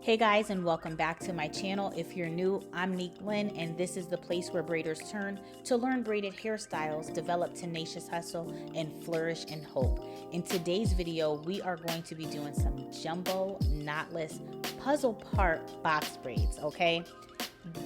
Hey guys, and welcome back to my channel. If you're new, I'm Neek Lynn, and this is the place where braiders turn to learn braided hairstyles, develop tenacious hustle, and flourish in hope. In today's video, we are going to be doing some jumbo knotless puzzle part box braids, okay?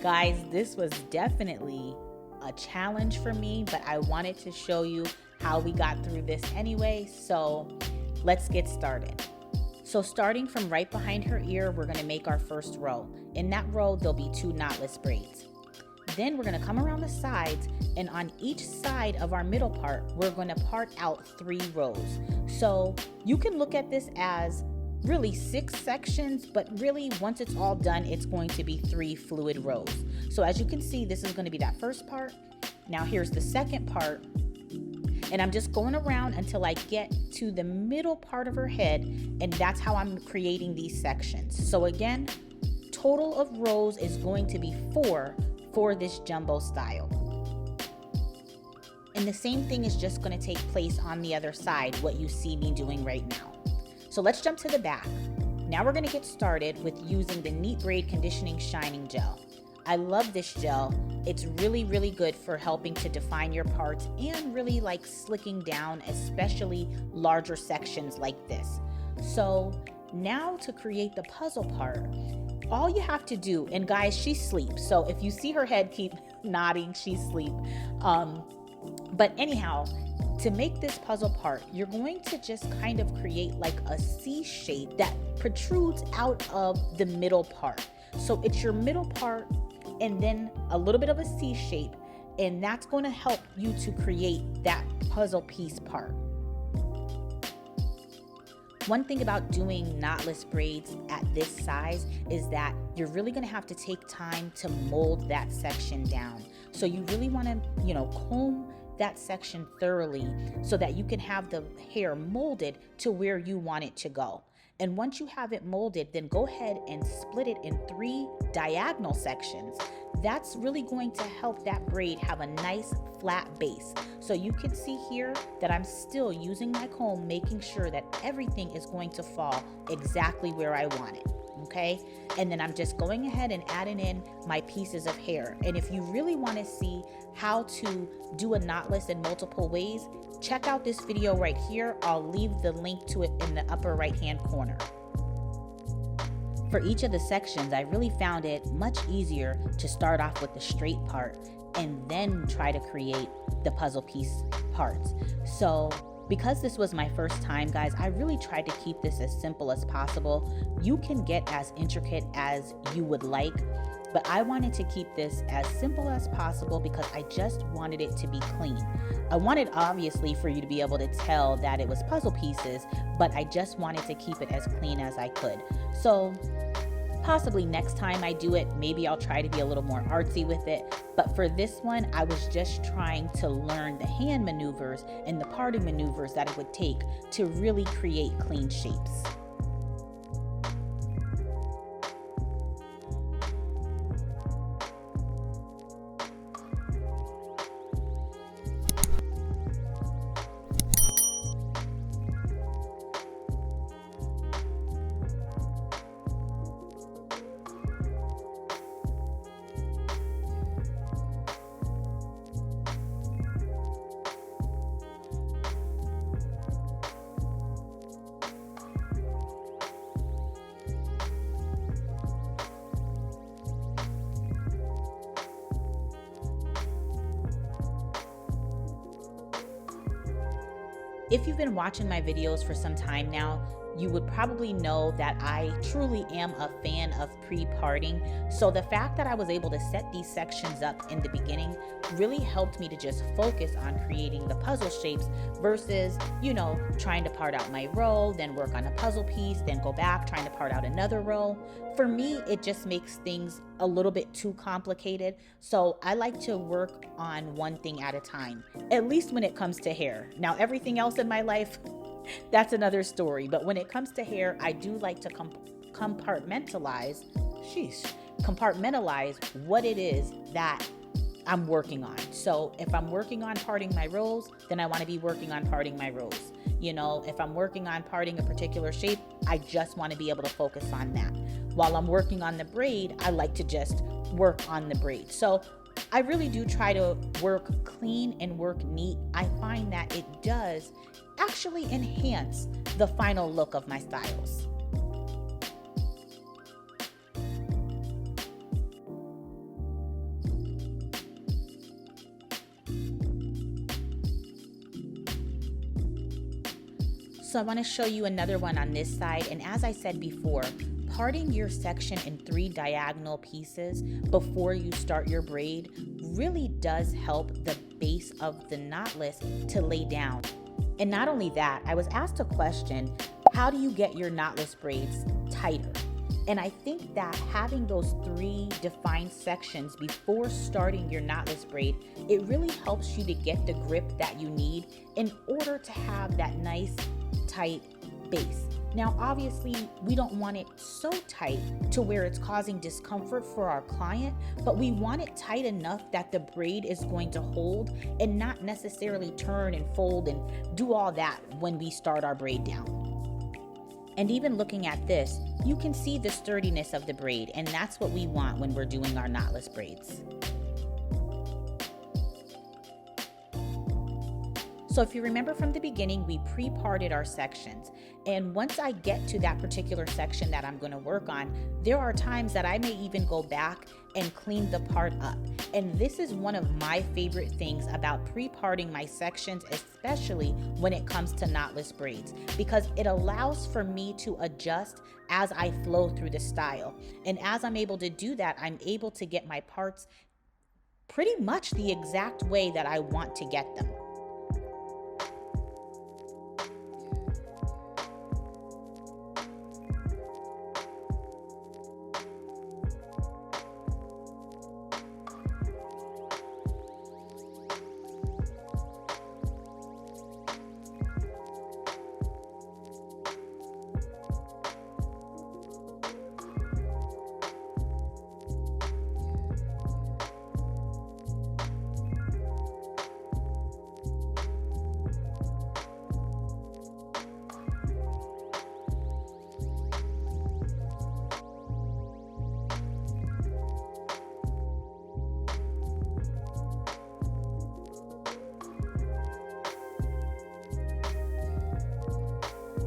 Guys, this was definitely a challenge for me, but I wanted to show you how we got through this anyway, so let's get started. So starting from right behind her ear, we're going to make our first row. In that row, there'll be 2 knotless braids. Then we're going to come around the sides, and on each side of our middle part, we're going to part out 3 rows. So you can look at this as really 6 sections, but really once it's all done, it's going to be 3 fluid rows. So as you can see, this is going to be that first part. Now here's the second part. And I'm just going around until I get to the middle part of her head, and that's how I'm creating these sections. So again, total of rows is going to be 4 for this jumbo style. And the same thing is just going to take place on the other side, what you see me doing right now. So let's jump to the back. Now we're going to get started with using the Neat Braid Conditioning Shining Gel. I love this gel. It's really good for helping to define your parts and really like slicking down, especially larger sections like this. So now to create the puzzle part, all you have to do, and guys, she sleeps. So if you see her head keep nodding, she's asleep. But anyhow, to make this puzzle part, you're going to just kind of create like a C shape that protrudes out of the middle part. So it's your middle part and then a little bit of a C shape, and that's going to help you to create that puzzle piece part. One thing about doing knotless braids at this size is that you're really going to have to take time to mold that section down. So you really want to, comb that section thoroughly so that you can have the hair molded to where you want it to go. And once you have it molded, then go ahead and split it in 3 diagonal sections. That's really going to help that braid have a nice flat base. So you can see here that I'm still using my comb, making sure that everything is going to fall exactly where I want it. Okay, and then I'm just going ahead and adding in my pieces of hair. And if you really want to see how to do a knotless in multiple ways, check out this video right here. I'll leave the link to it in the upper right hand corner. For each of the sections, I really found it much easier to start off with the straight part and then try to create the puzzle piece parts. So because this was my first time, guys, I really tried to keep this as simple as possible. You can get as intricate as you would like, but I wanted to keep this as simple as possible because I just wanted it to be clean. I wanted, obviously, for you to be able to tell that it was puzzle pieces, but I just wanted to keep it as clean as I could. So possibly next time I do it, maybe I'll try to be a little more artsy with it. But for this one, I was just trying to learn the hand maneuvers and the parting maneuvers that it would take to really create clean shapes. If you've been watching my videos for some time now, you would probably know that I truly am a fan of pre-parting. So the fact that I was able to set these sections up in the beginning really helped me to just focus on creating the puzzle shapes versus, trying to part out my row, then work on a puzzle piece, then go back, trying to part out another row. For me, it just makes things a little bit too complicated. So I like to work on one thing at a time, at least when it comes to hair. Now, everything else in my life, that's another story. But when it comes to hair, I do like to compartmentalize what it is that I'm working on. So if I'm working on parting my rows, then I want to be working on parting my rows. You know, if I'm working on parting a particular shape, I just want to be able to focus on that. While I'm working on the braid, I like to just work on the braid. So I really do try to work clean and work neat. I find that it does actually enhance the final look of my styles. So I want to show you another one on this side, and as I said before, parting your section in 3 diagonal pieces before you start your braid really does help the base of the knotless to lay down. And not only that, I was asked a question, how do you get your knotless braids tighter? And I think that having those 3 defined sections before starting your knotless braid, it really helps you to get the grip that you need in order to have that nice tight base. Now, obviously, we don't want it so tight to where it's causing discomfort for our client, but we want it tight enough that the braid is going to hold and not necessarily turn and fold and do all that when we start our braid down. And even looking at this, you can see the sturdiness of the braid, and that's what we want when we're doing our knotless braids. So if you remember from the beginning, we pre-parted our sections. And once I get to that particular section that I'm going to work on, there are times that I may even go back and clean the part up. And this is one of my favorite things about pre-parting my sections, especially when it comes to knotless braids, because it allows for me to adjust as I flow through the style. And as I'm able to do that, I'm able to get my parts pretty much the exact way that I want to get them.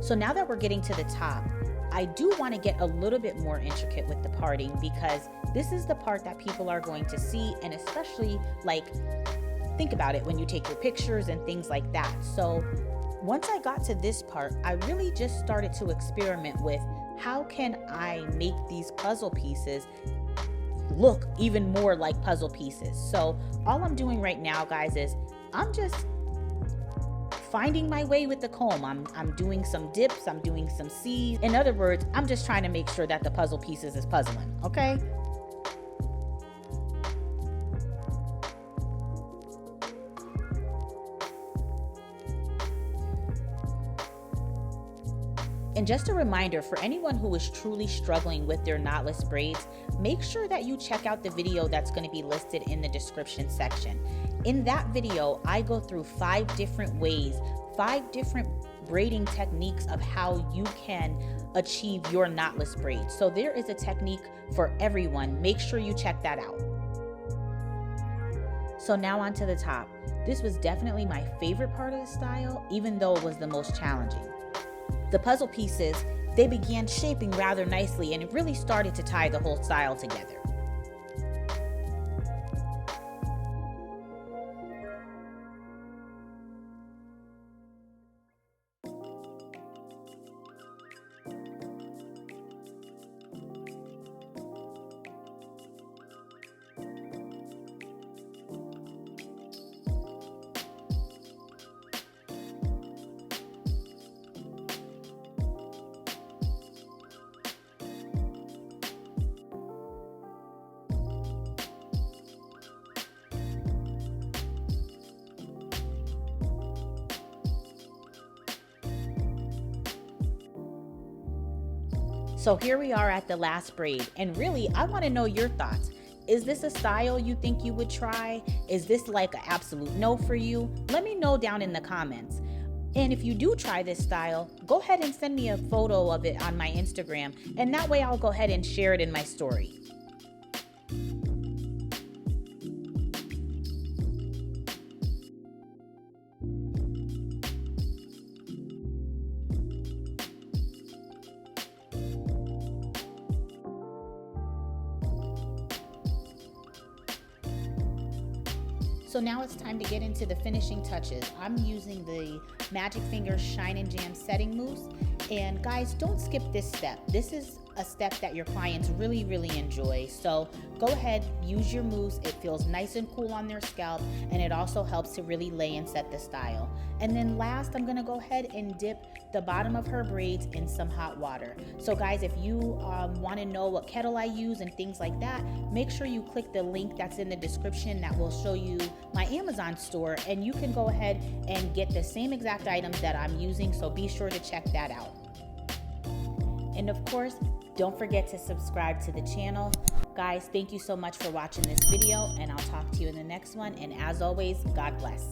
So now that we're getting to the top, I do want to get a little bit more intricate with the parting, because this is the part that people are going to see, and especially, like, think about it when you take your pictures and things like that. So once I got to this part, I really just started to experiment with how can I make these puzzle pieces look even more like puzzle pieces. So all I'm doing right now, guys, is I'm just finding my way with the comb. I'm doing some dips, I'm doing some C's. In other words, I'm just trying to make sure that the puzzle pieces is puzzling, okay? And just a reminder for anyone who is truly struggling with their knotless braids, make sure that you check out the video that's going to be listed in the description section. In that video, I go through 5 different ways, 5 different braiding techniques of how you can achieve your knotless braids. So there is a technique for everyone. Make sure you check that out. So now on to the top. This was definitely my favorite part of the style, even though it was the most challenging. The puzzle pieces, they began shaping rather nicely, and it really started to tie the whole style together. So here we are at the last braid, and really I want to know your thoughts. Is this a style you think you would try? Is this like an absolute no for you? Let me know down in the comments. And if you do try this style, go ahead and send me a photo of it on my Instagram, and that way I'll go ahead and share it in my story. So now it's time to get into the finishing touches. I'm using the Magic Finger Shine and Jam setting mousse. And guys, don't skip this step. This is a step that your clients really enjoy. So go ahead, use your mousse. It feels nice and cool on their scalp, and it also helps to really lay and set the style. And then last, I'm gonna go ahead and dip the bottom of her braids in some hot water. So guys, if you wanna know what kettle I use and things like that, make sure you click the link that's in the description that will show you my Amazon store, and you can go ahead and get the same exact items that I'm using, so be sure to check that out. And of course, don't forget to subscribe to the channel. Guys, thank you so much for watching this video, and I'll talk to you in the next one. And as always, God bless.